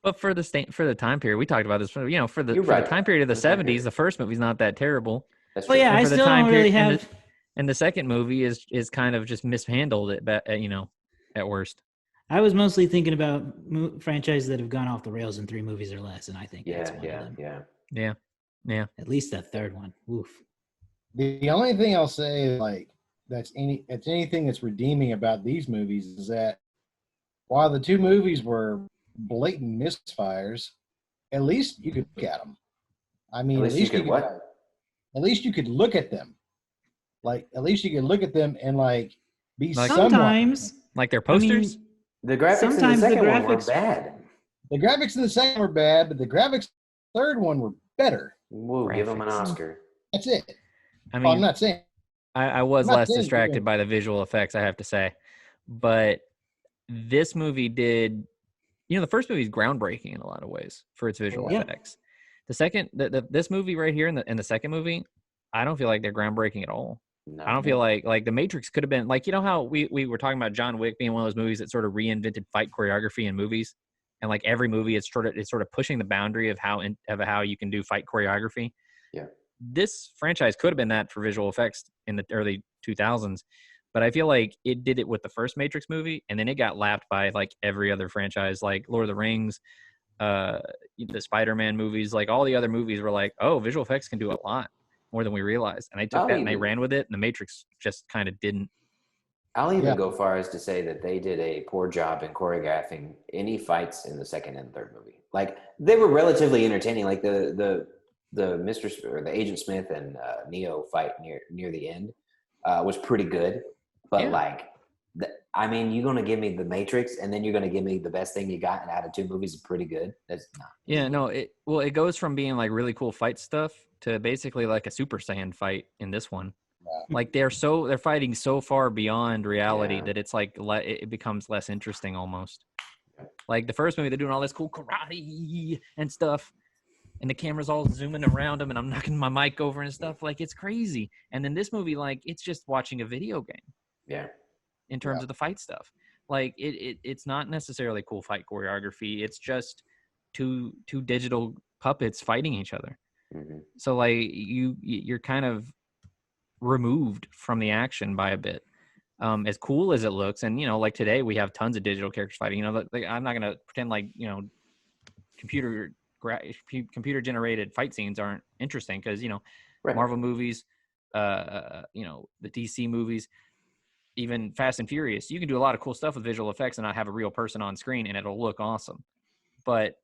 But for the time period, we talked about this. For the time period of the 70s, the first movie's not that terrible. Oh yeah, I still don't really have. And the second movie is kind of just mishandled at worst. I was mostly thinking about franchises that have gone off the rails in 3 movies or less, and I think that's one of them. Yeah. At least that third one. Oof. The only thing I'll say is like that's anything that's redeeming about these movies is that while the 2 movies were blatant misfires, at least you could look at them. I mean, at least you could look at them. Like at least you could look at them and like be sometimes like their posters. I mean, the graphics in the second one were bad. The graphics in the second were bad, but the graphics in the third one were better. We'll give them an Oscar. That's it. I mean, I'm not saying. I was less distracted by the visual effects, I have to say. But this movie did, the first movie is groundbreaking in a lot of ways for its visual effects. The second, this movie right here and the second movie, I don't feel like they're groundbreaking at all. No, I don't feel like The Matrix could have been like, how we were talking about John Wick being one of those movies that sort of reinvented fight choreography in movies, and like every movie it's sort of pushing the boundary of how you can do fight choreography. Yeah, this franchise could have been that for visual effects in the early 2000s, but I feel like it did it with the first Matrix movie, and then it got lapped by like every other franchise, like Lord of the Rings, the Spider-Man movies, like all the other movies were like, oh, visual effects can do a lot more than we realized. And they took that and they ran with it, and The Matrix just kind of didn't. I'll even go far as to say that they did a poor job in choreographing any fights in the second and third movie. Like they were relatively entertaining. Like the the Agent Smith and Neo fight near the end was pretty good. But you're gonna give me The Matrix, and then you're gonna give me the best thing you got out of 2 movies is pretty good. That's not. Yeah, no. It goes from being like really cool fight stuff to basically like a Super Saiyan fight in this one. Like they're fighting so far beyond reality Yeah. that it's like it becomes less interesting almost. Like the first movie, they're doing all this cool karate and stuff, and the camera's all zooming around them, and I'm knocking my mic over and stuff. Like it's crazy. And then this movie, like it's just watching a video game. Yeah. In terms of the fight stuff, like it's not necessarily cool fight choreography. It's just two digital puppets fighting each other. Mm-hmm. So like you're kind of removed from the action by a bit. As cool as it looks, and like today we have tons of digital characters fighting. Like, I'm not gonna pretend like computer generated fight scenes aren't interesting because Right. Marvel movies, the DC movies, even Fast and Furious, you can do a lot of cool stuff with visual effects and not have a real person on screen and it'll look awesome. But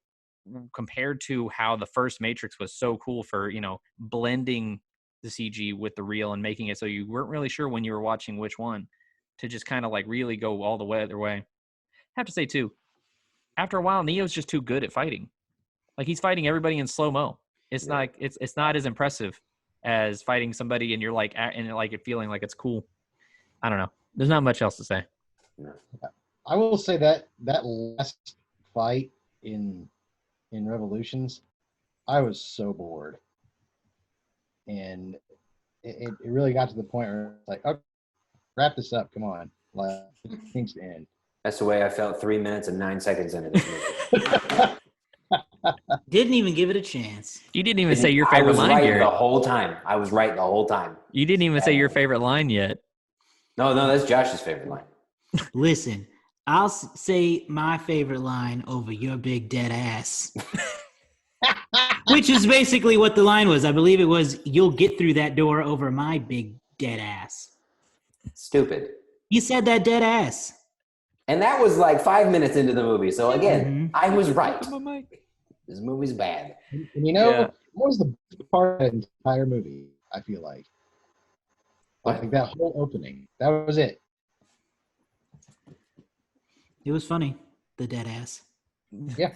compared to how the first Matrix was so cool for blending the CG with the real and making it so you weren't really sure when you were watching which one, to just kind of like really go all the way other way. I have to say too, after a while, Neo's just too good at fighting. Like he's fighting everybody in slow-mo. It's not it's not as impressive as fighting somebody and you're like and like it feeling like it's cool. I don't know. There's not much else to say. No. I will say that last fight in Revolutions, I was so bored, and it really got to the point where it's like, okay, wrap this up. Come on, like it needs to end. That's the way I felt 3 minutes and 9 seconds into this movie. Didn't even give it a chance. You didn't even say your favorite line, right Garrett. the whole time. I was right the whole time. You didn't even say your favorite line yet. No, that's Josh's favorite line. Listen, I'll say my favorite line over your big dead ass. Which is basically what the line was. I believe it was, you'll get through that door over my big dead ass. Stupid. You said that dead ass. And that was like 5 minutes into the movie. So again, I was right. This movie's bad. And what was the best part of the entire movie, I feel like? Like that whole opening. That was it. It was funny. The dead ass. Yeah.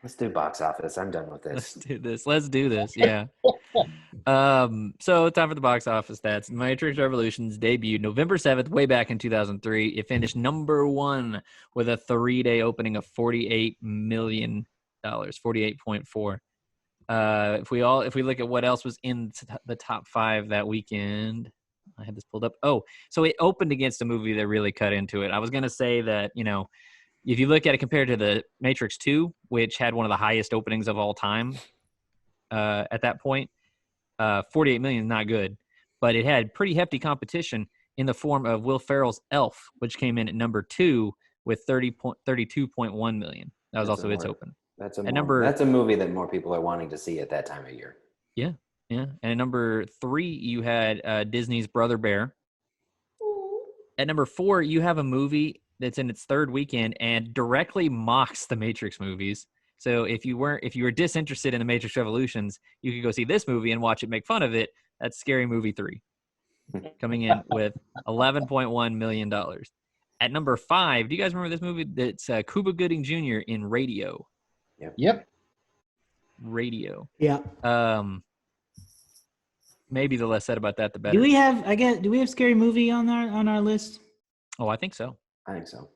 Let's do box office. I'm done with this. Let's do this. Yeah. So time for the box office stats. Matrix Revolutions debuted November 7th, way back in 2003. It finished number 1 with a 3-day opening of $48 million, 48.4. If we look at what else was in the top 5 that weekend, I had this pulled up. Oh, so it opened against a movie that really cut into it. I was going to say that, if you look at it compared to the Matrix 2, which had one of the highest openings of all time at that point, 48 million is not good, but it had pretty hefty competition in the form of Will Ferrell's Elf, which came in at number 2 with 32.1 million. That was also its open. That's a movie that more people are wanting to see at that time of year. Yeah. And at number 3, you had Disney's Brother Bear. At number 4, you have a movie that's in its 3rd weekend and directly mocks the Matrix movies. So if you were disinterested in the Matrix Revolutions, you could go see this movie and watch it make fun of it. That's Scary Movie 3, coming in with $11.1 million. At number 5, do you guys remember this movie? That's Cuba Gooding Jr. in Radio. Yep. Radio. Yeah. Maybe the less said about that, the better. Do we have Scary Movie on our list? Oh, I think so. I think so.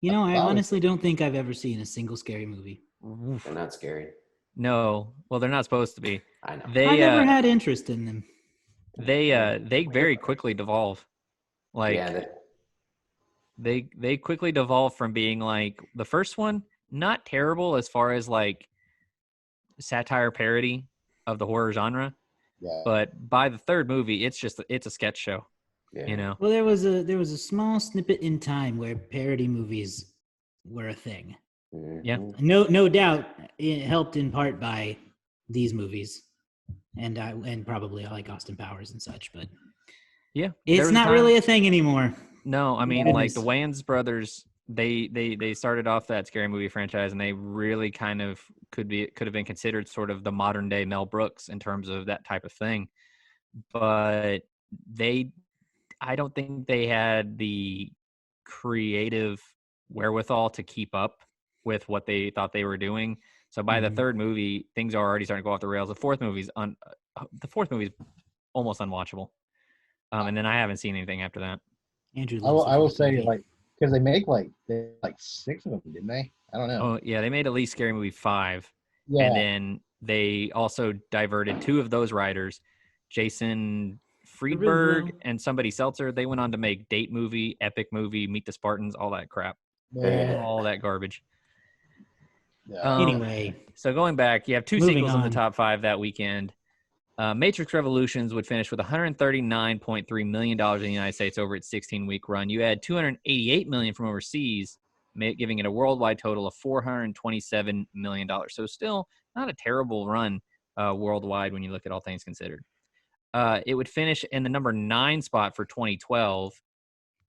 I honestly don't think I've ever seen a single scary movie. They're not scary. No. Well, they're not supposed to be. I know. I never had interest in them. They very quickly devolve. Like they quickly devolve from being like the first one, not terrible as far as like satire parody of the horror genre. Yeah. But by the 3rd movie, it's a sketch show. Yeah. Well, there was a small snippet in time where parody movies were a thing. Mm-hmm. Yeah. No doubt it helped in part by these movies and probably like Austin Powers and such, but yeah, it's not really a thing anymore. No, I mean, like the Wayans brothers, they started off that Scary Movie franchise, and they really kind of could have been considered sort of the modern day Mel Brooks in terms of that type of thing. But I don't think they had the creative wherewithal to keep up with what they thought they were doing. So by the 3rd movie, things are already starting to go off the rails. The fourth movie's almost unwatchable. And then I haven't seen anything after that. Andrew I loves will the say, movie. like, because they make like 6 of them, didn't they? I don't know. Oh yeah, they made at least Scary Movie 5, Yeah. and then they also diverted 2 of those writers, Jason Friedberg and somebody Seltzer. They went on to make Date Movie, Epic Movie, Meet the Spartans, all that crap, all that garbage. Yeah. Anyway, so going back, you have 2 moving sequels in the on. top 5 that weekend. Matrix Revolutions would finish with $139.3 million in the United States over its 16-week run. You add $288 million from overseas, giving it a worldwide total of $427 million. So still not a terrible run worldwide when you look at all things considered. It would finish in the number 9 spot for 2012,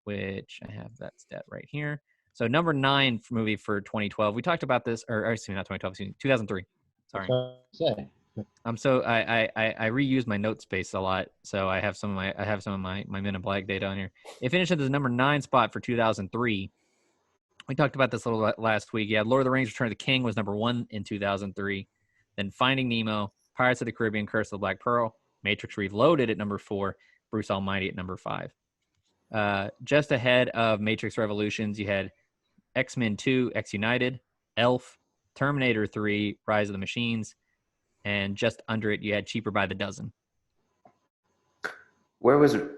which I have that stat right here. So number 9 movie for 2012. We talked about this, or excuse me, not 2012, excuse me, 2003. Sorry. So I reuse my note space a lot, so I have some of my Men in Black data on here. It finished at the number 9 spot for 2003. We talked about this a little last week. Yeah, Lord of the Rings: Return of the King was number 1 in 2003. Then Finding Nemo, Pirates of the Caribbean: Curse of the Black Pearl, Matrix Reloaded at number 4, Bruce Almighty at number 5. Just ahead of Matrix Revolutions, you had X-Men 2, X United, Elf, Terminator 3, Rise of the Machines, and just under it, you had Cheaper by the Dozen. Where was it?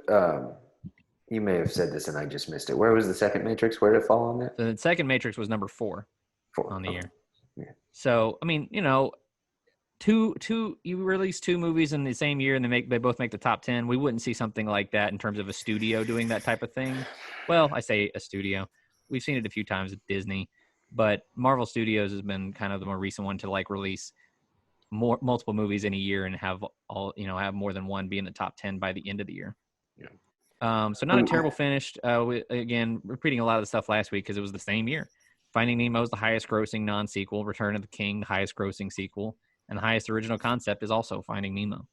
You may have said this and I just missed it. Where was the second Matrix? Where did it fall on that? The second Matrix was number 4 on the year. Yeah. So, I mean, you know, you release 2 movies in the same year and they both make the top 10. We wouldn't see something like that in terms of a studio doing that type of thing. Well, I say a studio. We've seen it a few times at Disney, but Marvel Studios has been kind of the more recent one to like release multiple movies in a year and have have more than one be in the top 10 by the end of the year. Yeah. So not a terrible finish. Again, repeating a lot of the stuff last week because it was the same year. Finding Nemo is the highest grossing non-sequel. Return of the King, the highest grossing sequel. And the highest original concept is also Finding Nemo.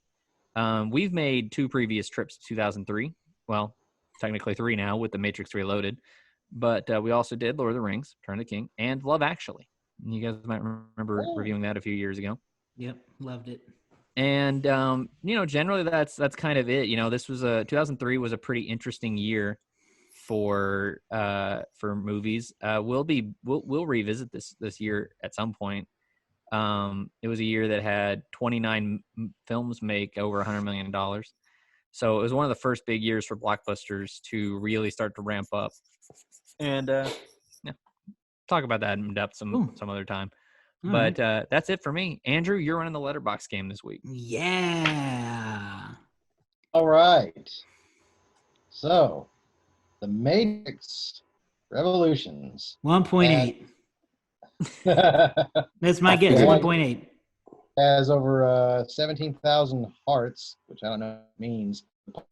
We've made 2 previous trips to 2003. Well, technically 3 now with The Matrix Reloaded. But we also did Lord of the Rings, Return of the King, and Love Actually. You guys might remember reviewing that a few years ago. Yep, loved it. And generally that's kind of it. This was 2003 was a pretty interesting year for movies. We'll revisit this year at some point. It was a year that had 29 films make over $100 million. So it was one of the first big years for blockbusters to really start to ramp up. And talk about that in depth some other time. But that's it for me. Andrew, you're running the letterbox game this week. Yeah. All right. So, The Matrix Revolutions. 1.8. That's my guess. 1.8. Has over 17,000 hearts, which I don't know what it means.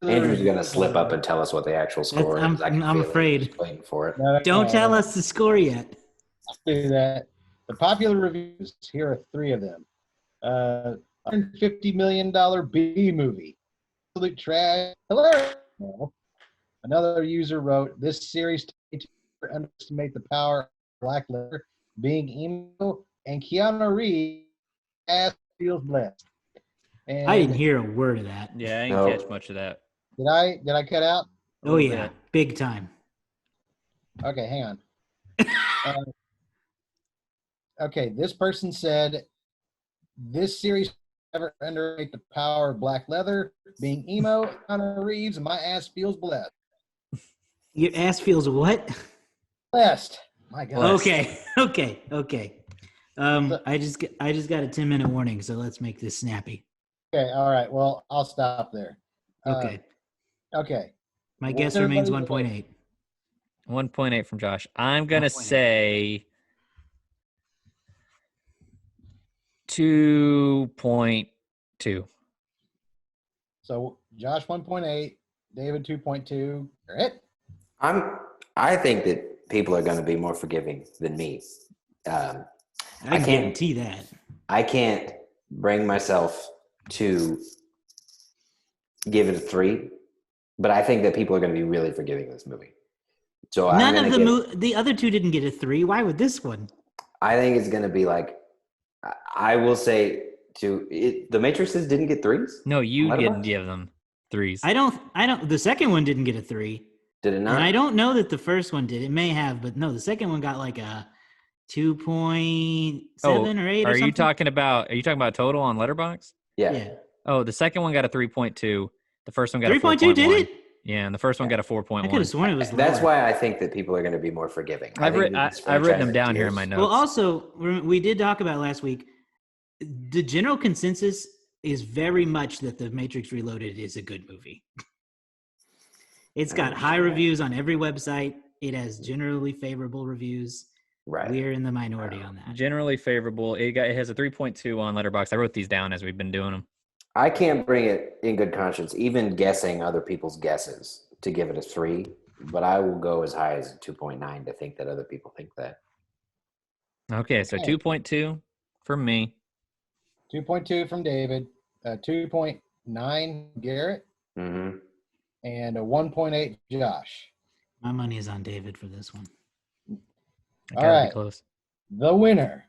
Andrew's going to slip up and tell us what the actual score is. I'm afraid. Waiting for it. Don't tell us the score yet. I'll do that. The popular reviews, here are 3 of them. $150 million B movie. Absolute trash. Hilarious. Another user wrote, this series underestimate the power of Black Leather, being emo, and Keanu Reeves ass feels blessed. And I didn't hear a word of that. Yeah, I didn't catch much of that. Did I cut out? Oh yeah, big time. Okay, hang on. Okay, this person said, this series never underrate the power of Black Leather, being emo, Keanu Reeves, and my ass feels blessed. Your ass feels what? Blessed. My God. Okay. I just got a 10-minute warning, so let's make this snappy. Okay, all right. Well, I'll stop there. Okay. Okay. My guess remains 1.8. 1.8 from Josh. I'm going to say 2.2. So Josh 1.8, David 2.2. You're it. I think that people are going to be more forgiving than me. I guarantee that. I can't bring myself to give it a 3, but I think that people are going to be really forgiving this movie. So none of the other 2 didn't get a 3. Why would this one? I think it's going to be like, I will say the Matrixes didn't get 3s. No, you didn't give them. threes. I don't. The second one didn't get a 3. Did it not? And I don't know that the first one did. It may have, but no, the second one got like a 2.7 or 8 or Are something. you talking about total on Letterboxd? Yeah. Oh, the second one got a 3.2. The first one got a 3.2 did it? Yeah, and the first one got a 4.1. I could have sworn it was That's lower. why I think that people are going to be more forgiving. I've written them down here in my notes. Well, also, we did talk about last week. The general consensus is very much that The Matrix Reloaded is a good movie. It's got high reviews on every website. It has generally favorable reviews. Right. We're in the minority on that. Generally favorable. It has a 3.2 on Letterboxd. I wrote these down as we've been doing them. I can't bring it in good conscience, even guessing other people's guesses, to give it a 3. But I will go as high as a 2.9 to think that other people think that. Okay, so 2.2 from me. 2.2 from David. 2.9 Garrett. Mm-hmm. And a 1.8 Josh. My money is on David for this one. I gotta be close. The winner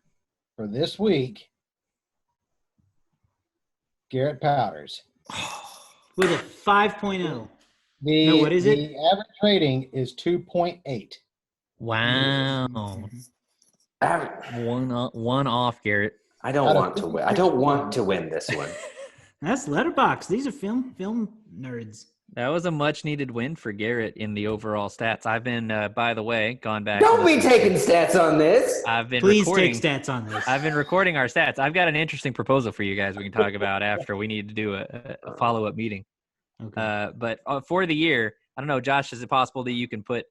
for this week, Garrett Powders. With a 5.0. What is it? The average rating is 2.8. Wow. One off, Garrett. I don't want to win. I don't want to win this one. That's Letterboxd. These are film nerds. That was a much needed win for Garrett in the overall stats. I've been, by the way, gone back. Don't be taking stats on this. Please take stats on this. I've been recording our stats. I've got an interesting proposal for you guys we can talk about after we need to do a follow-up meeting. Okay. But for the year, I don't know, Josh, is it possible that you can put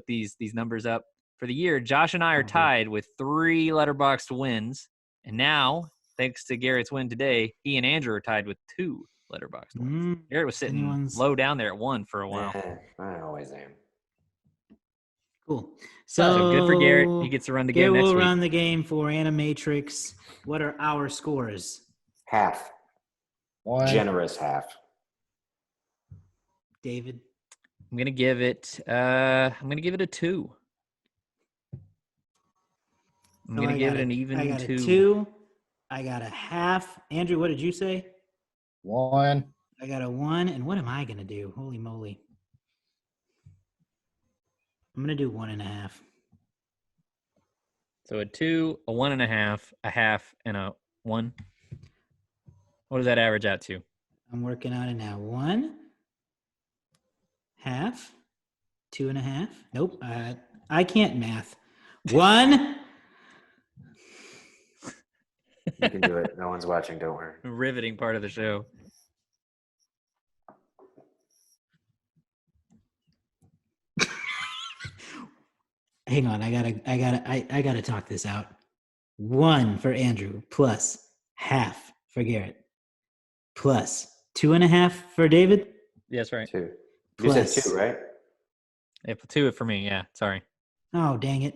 these numbers up? For the year, Josh and I are tied with 3 Letterboxd wins. And now, thanks to Garrett's win today, he and Andrew are tied with 2 Letterboxd wins. Garrett was sitting low down there at 1 for a while. I always am. Cool. So good for Garrett. He gets to run the game next week. Garrett will run the game for Animatrix. What are our scores? Half. 1. Generous half. David? I'm gonna give it a 2. I'm gonna give it an even 2. I got a 2. I got a half. Andrew, what did you say? 1. I got a 1. And what am I gonna do? Holy moly! I'm gonna do 1.5. So a 2, a 1.5, a half, and a 1. What does that average out to? I'm working on it now. 1 half, 2.5. Nope. I can't math. 1. You can do it. No one's watching. Don't worry. Riveting part of the show. Hang on. I gotta talk this out. 1 for Andrew plus half for Garrett plus 2.5 for David. Yes, right. 2. Plus. You said 2, right? Yeah, 2 for me. Yeah, sorry. Oh, dang it.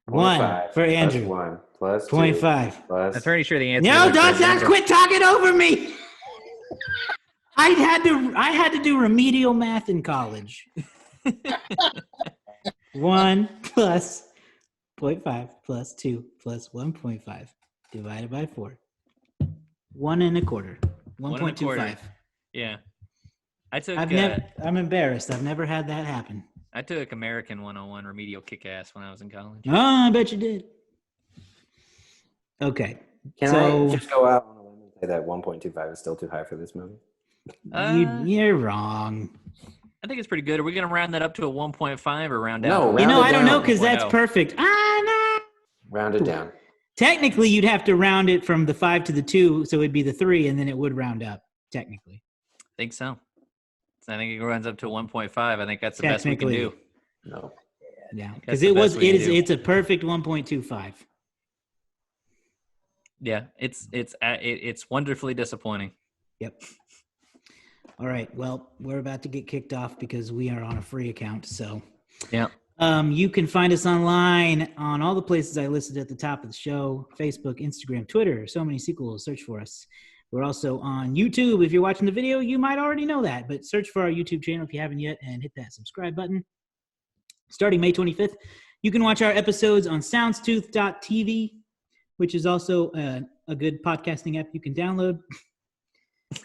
1 for Andrew. 1 plus 0.5. Plus. I'm pretty sure the answer. No, don't quit talking over me. I had to do remedial math in college. 1 plus 0.5 plus 2 plus 1.5 divided by 4. 1 1/4. 1.25. Yeah. I took. I'm embarrassed. I've never had that happen. I took American 101 remedial kick-ass when I was in college. Oh, I bet you did. Okay. Can I just go out on a limb and say that 1.25 is still too high for this movie? You're wrong. I think it's pretty good. Are we going to round that up to a 1.5 or round down? No, I don't know because that's perfect. No. Round it down. Technically, you'd have to round it from the 5 to the 2, so it'd be the 3, and then it would round up, technically. I think so. I think it runs up to 1.5. I think that's the best we can do. No. Yeah, because it's a perfect 1.25. Yeah, it's wonderfully disappointing. Yep. All right. Well, we're about to get kicked off because we are on a free account. So yeah. You can find us online on all the places I listed at the top of the show: Facebook, Instagram, Twitter. So many sequels. Search for us. We're also on YouTube. If you're watching the video, you might already know that, but search for our YouTube channel if you haven't yet and hit that subscribe button. Starting May 25th, you can watch our episodes on SoundsTooth.tv, which is also a good podcasting app you can download.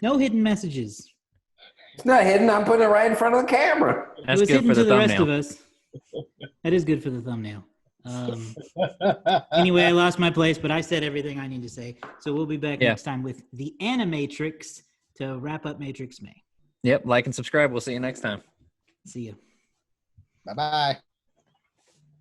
No hidden messages. It's not hidden. I'm putting it right in front of the camera. That's it was good hidden for the to the rest thumbnail. of us. That is good for the thumbnail. Anyway, I lost my place, but I said everything I need to say. So we'll be back next time with the Animatrix to wrap up Matrix May. Yep. Like and subscribe. We'll see you next time. See you. Bye-bye.